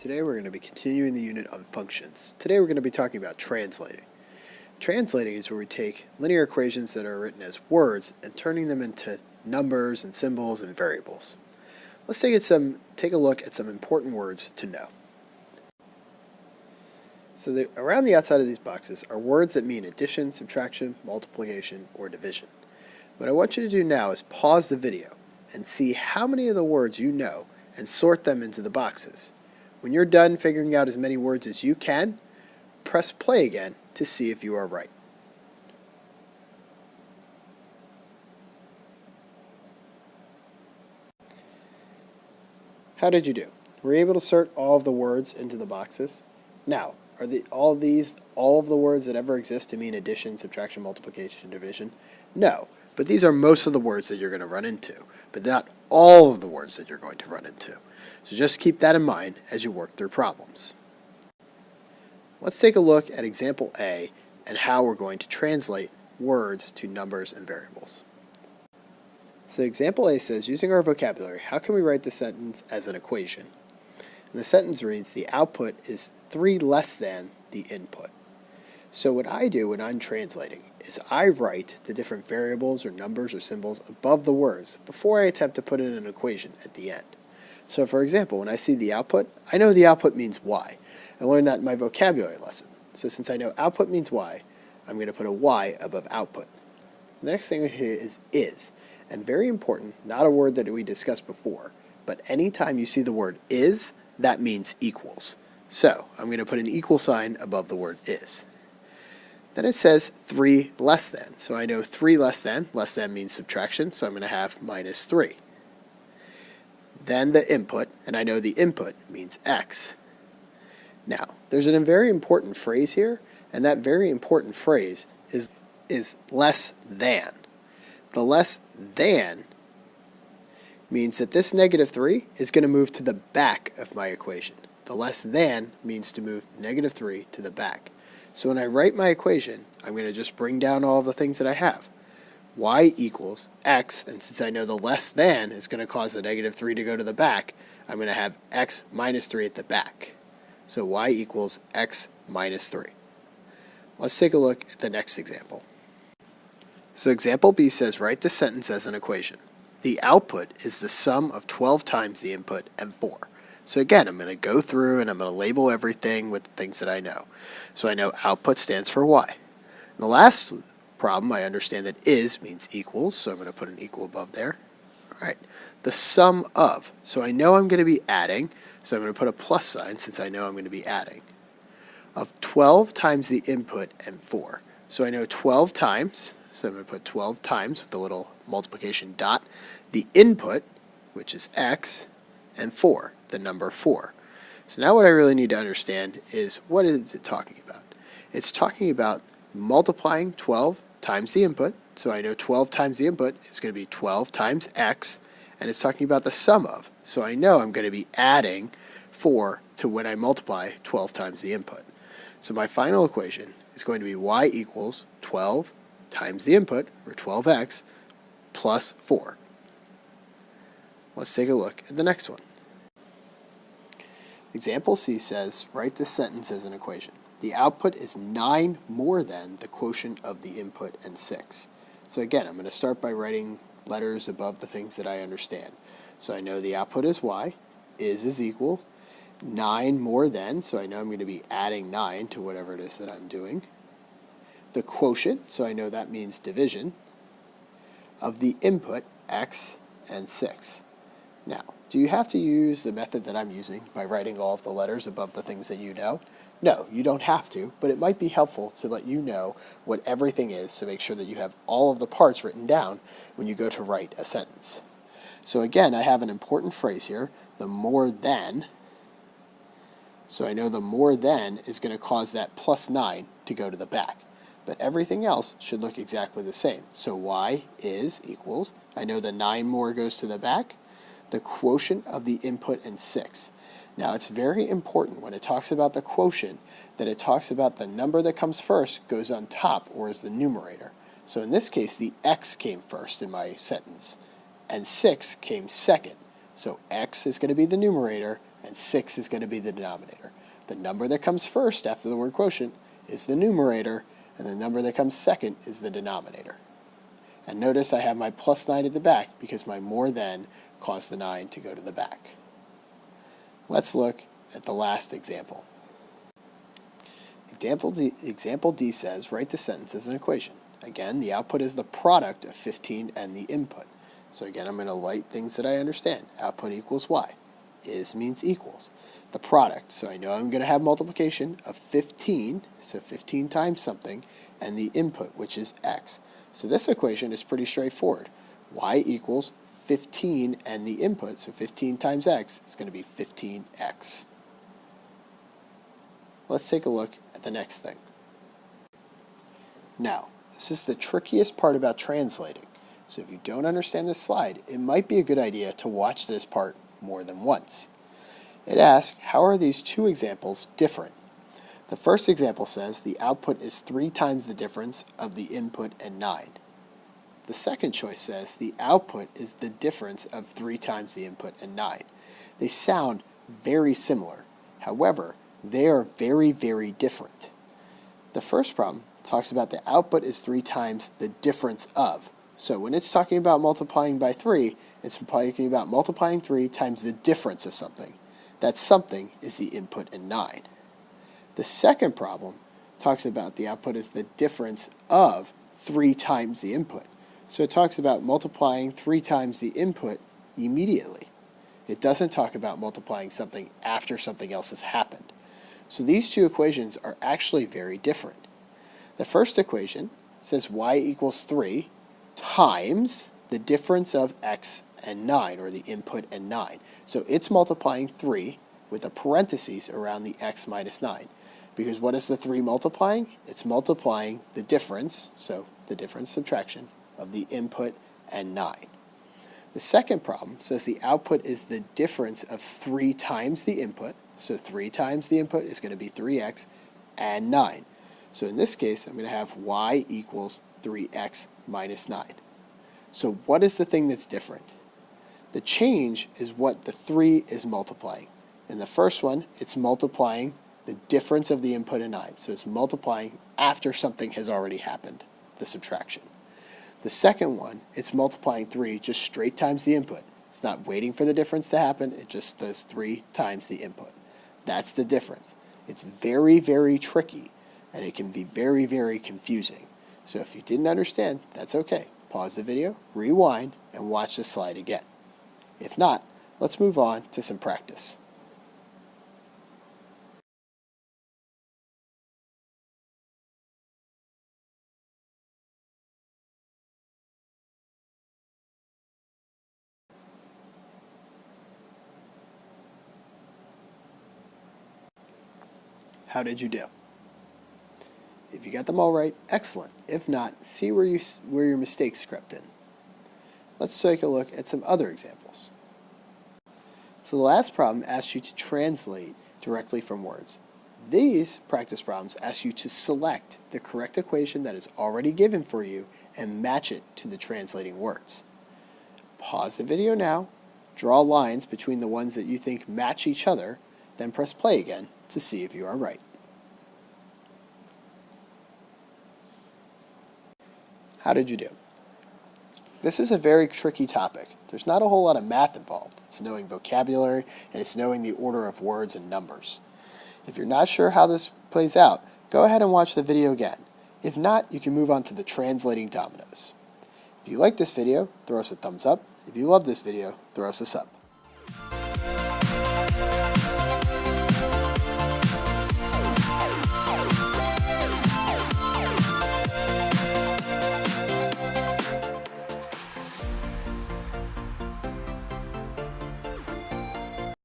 Today we're going to be continuing the unit on functions. Today we're going to be talking about translating. Translating is where we take linear equations that are written as words and turning them into numbers and symbols and variables. Let's take a look at some important words to know. So around the outside of these boxes are words that mean addition, subtraction, multiplication, or division. What I want you to do now is pause the video and see how many of the words you know and sort them into the boxes. When you're done figuring out as many words as you can, press play again to see if you are right. How did you do? Were you able to sort all of the words into the boxes? Now, are all of the words that ever exist to mean addition, subtraction, multiplication, division? No, but these are most of the words that you're going to run into, but not all of the words that you're going to run into. So just keep that in mind as you work through problems. Let's take a look at example A and how we're going to translate words to numbers and variables. So example A says, using our vocabulary, how can we write the sentence as an equation? And the sentence reads, the output is 3 less than the input. So what I do when I'm translating is I write the different variables or numbers or symbols above the words before I attempt to put in an equation at the end. So for example, when I see the output, I know the output means y. I learned that in my vocabulary lesson. So since I know output means y, I'm going to put a y above output. The next thing here is, and very important, not a word that we discussed before, but anytime you see the word is, that means equals. So I'm going to put an equal sign above the word is. Then it says 3 less than. So I know 3 less than means subtraction, so I'm going to have minus 3. Then the input, and I know the input means x. Now, there's a very important phrase here, and that very important phrase is less than. The less than means that this negative 3 is going to move to the back of my equation. The less than means to move the negative 3 to the back. So when I write my equation, I'm going to just bring down all the things that I have. Y equals x, and since I know the less than is going to cause the negative 3 to go to the back, I'm going to have x minus 3 at the back. So y equals x minus 3. Let's take a look at the next example. So example B says, write the sentence as an equation. The output is the sum of 12 times the input and 4. So again, I'm going to go through and I'm going to label everything with the things that I know. So I know output stands for y. And the last problem, I understand that is means equals, so I'm going to put an equal above there. All right, the sum of, so I know I'm going to be adding, so I'm going to put a plus sign since I know I'm going to be adding, of 12 times the input and 4. So I know 12 times, so I'm going to put 12 times with the little multiplication dot, the input, which is x, and 4, the number 4. So now what I really need to understand is, what is it talking about? It's talking about multiplying 12 times the input, so I know 12 times the input is going to be 12 times x, and it's talking about the sum of, so I know I'm going to be adding 4 to when I multiply 12 times the input. So my final equation is going to be y equals 12 times the input, or 12x, plus 4. Let's take a look at the next one. Example C says, write this sentence as an equation. The output is 9 more than the quotient of the input and 6. So again, I'm going to start by writing letters above the things that I understand. So I know the output is y, is equal, 9 more than, so I know I'm going to be adding 9 to whatever it is that I'm doing. The quotient, so I know that means division, of the input, x and 6. Now, do you have to use the method that I'm using by writing all of the letters above the things that you know? No, you don't have to, but it might be helpful to let you know what everything is to make sure that you have all of the parts written down when you go to write a sentence. So again, I have an important phrase here, the more than. So I know the more than is going to cause that plus 9 to go to the back. But everything else should look exactly the same. So y is equals, I know the 9 more goes to the back, the quotient of the input and 6. Now it's very important when it talks about the quotient that it talks about the number that comes first goes on top or is the numerator. So in this case the x came first in my sentence and 6 came second. So x is going to be the numerator and 6 is going to be the denominator. The number that comes first after the word quotient is the numerator, and the number that comes second is the denominator. And notice I have my plus 9 at the back because my more than caused the 9 to go to the back. Let's look at the last example. Example D says, write the sentence as an equation. Again, the output is the product of 15 and the input. So again, I'm going to write things that I understand. Output equals y. Is means equals. The product, so I know I'm going to have multiplication of 15, so 15 times something, and the input, which is x. So this equation is pretty straightforward. Y equals 15 and the input, so 15 times x is going to be 15x. Let's take a look at the next thing. Now, this is the trickiest part about translating. So if you don't understand this slide, it might be a good idea to watch this part more than once. It asks, how are these two examples different? The first example says the output is 3 times the difference of the input and 9. The second choice says the output is the difference of 3 times the input and 9. They sound very similar. However, they are very, very different. The first problem talks about the output is 3 times the difference of. So when it's talking about multiplying by 3, it's talking about multiplying 3 times the difference of something. That something is the input and 9. The second problem talks about the output is the difference of 3 times the input. So it talks about multiplying 3 times the input immediately. It doesn't talk about multiplying something after something else has happened. So these two equations are actually very different. The first equation says y equals 3 times the difference of x and 9, or the input and 9. So it's multiplying 3 with a parenthesis around the x minus 9. Because what is the 3 multiplying? It's multiplying the difference, so the difference subtraction, of the input and 9. The second problem says the output is the difference of 3 times the input. So 3 times the input is going to be 3x and 9. So in this case, I'm going to have y equals 3x minus 9. So what is the thing that's different? The change is what the 3 is multiplying. In the first one, it's multiplying the difference of the input and 9. So it's multiplying after something has already happened, the subtraction. The second one, it's multiplying 3 just straight times the input. It's not waiting for the difference to happen, it just does 3 times the input. That's the difference. It's very, very tricky, and it can be very, very confusing. So if you didn't understand, that's okay. Pause the video, rewind, and watch the slide again. If not, let's move on to some practice. How did you do? If you got them all right, excellent. If not, see where your mistakes crept in. Let's take a look at some other examples. So the last problem asks you to translate directly from words. These practice problems ask you to select the correct equation that is already given for you and match it to the translating words. Pause the video now, draw lines between the ones that you think match each other, then press play again to see if you are right. How did you do? This is a very tricky topic. There's not a whole lot of math involved. It's knowing vocabulary, and it's knowing the order of words and numbers. If you're not sure how this plays out, go ahead and watch the video again. If not, you can move on to the translating dominoes. If you like this video, throw us a thumbs up. If you love this video, throw us a sub.